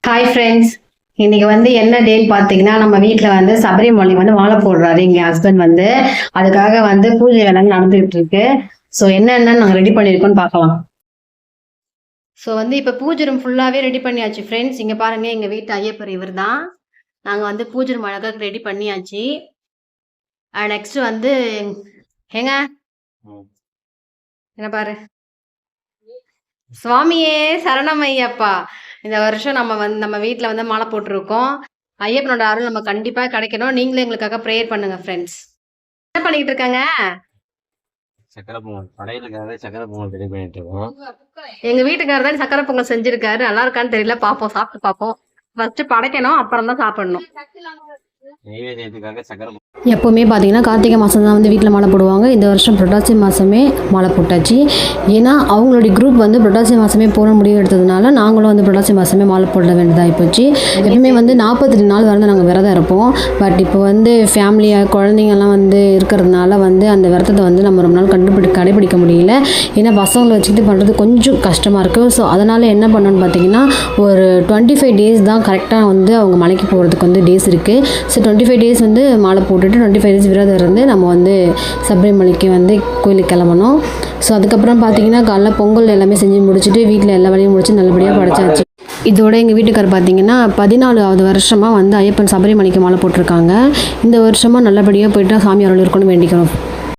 Hi friends, இன்னைக்கு என்ன டேன்னு பார்த்தீங்கன்னா நம்ம வீட்டில் சபரிமலை மாலை போடுறாரு எங்கள் ஹஸ்பண்ட் அதுக்காக பூஜை வேலை நடந்துகிட்டு இருக்கு. ஸோ என்னென்னு நாங்கள் ரெடி பண்ணியிருக்கோம்னு பார்க்கலாம். ஸோ இப்போ பூஜை ரூம் ஃபுல்லாகவே ரெடி பண்ணியாச்சு ஃப்ரெண்ட்ஸ். இங்கே பாருங்க, எங்கள் வீட்டு ஐயப்பர் இவர் தான். நாங்கள் பூஜை ரூம் அழகாக ரெடி பண்ணியாச்சு. நெக்ஸ்ட் ஏங்க என்ன பாரு, சுவாமியே சரணம் ஐயப்பா. இந்த வருஷம் நம்ம வீட்டில் மாலை போட்டிருக்கோம். ஐயப்பனோட அருள் நம்ம கண்டிப்பாக கிடைக்கணும். நீங்களும் எங்களுக்காக ப்ரேயர் பண்ணுங்க ஃப்ரெண்ட்ஸ். என்ன பண்ணிட்டு இருக்காங்க? சக்கரை பொங்கல் கடையிலுக்காக சக்கரை பொங்கல் ரெடி பண்ணிட்டு இருக்கோம். எங்க வீட்டுக்காரர் தான் சக்கரை பொங்கல் செஞ்சிருக்காரு. நல்லா இருக்கான்னு தெரியல, பார்ப்போம், சாப்பிட்டு பார்ப்போம். ஃபர்ஸ்ட் படைக்கணும், அப்புறம் தான் சாப்பிடணும். நெய்வேத்தியத்துக்காக சக்கரை எப்போவுமே பார்த்தீங்கன்னா கார்த்திகை மாதம் தான் வீட்டில் மாலை போடுவாங்க. இந்த வருஷம் புரட்டாசி மாதமே மாலை போட்டாச்சு. ஏன்னா அவங்களுடைய குரூப் புரட்டாசி மாதமே போட முடிவு எடுத்ததுனால நாங்களும் புரட்டாசி மாதமே மாலை போட வேண்டியதாக போச்சு. எப்பவுமே 42 நாள் நாங்கள் விரதம் இருப்போம். பட் இப்போ ஃபேமிலியாக குழந்தைங்கள்லாம் இருக்கிறதுனால அந்த விரதத்தை நம்ம ரொம்ப நாள் கடைபிடிக்க முடியல. ஏன்னா பசங்களை வச்சுக்கிட்டு பண்ணுறது கொஞ்சம் கஷ்டமாக இருக்குது. ஸோ அதனால் என்ன பண்ணணும்னு பார்த்தீங்கன்னா ஒரு 25 டேஸ் தான் கரெக்டாக அவங்க மலைக்கு போகிறதுக்கு டேஸ் இருக்குது. ஸோ 25 டேஸ் மாலை போட்டுட்டு 25 டேஸ் விரதம் இருந்து நம்ம சபரிமலைக்கு கோயிலுக்கு கிளம்பணும். ஸோ அதுக்கப்புறம் பார்த்தீங்கன்னா காலைல பொங்கல் எல்லாமே செஞ்சு முடிச்சுட்டு வீட்டில் எல்லா வேலையும் முடிச்சு நல்லபடியாக படைச்சாச்சு. இதோட எங்கள் வீட்டுக்கார் பார்த்தீங்கன்னா 14வது வருஷமாக ஐயப்பன் சபரிமலைக்கு மாலை போட்டிருக்காங்க. இந்த வருஷமாக நல்லபடியாக போயிட்டு சாமி அருள் இருக்கணும்னு வேண்டிக்கிறோம்.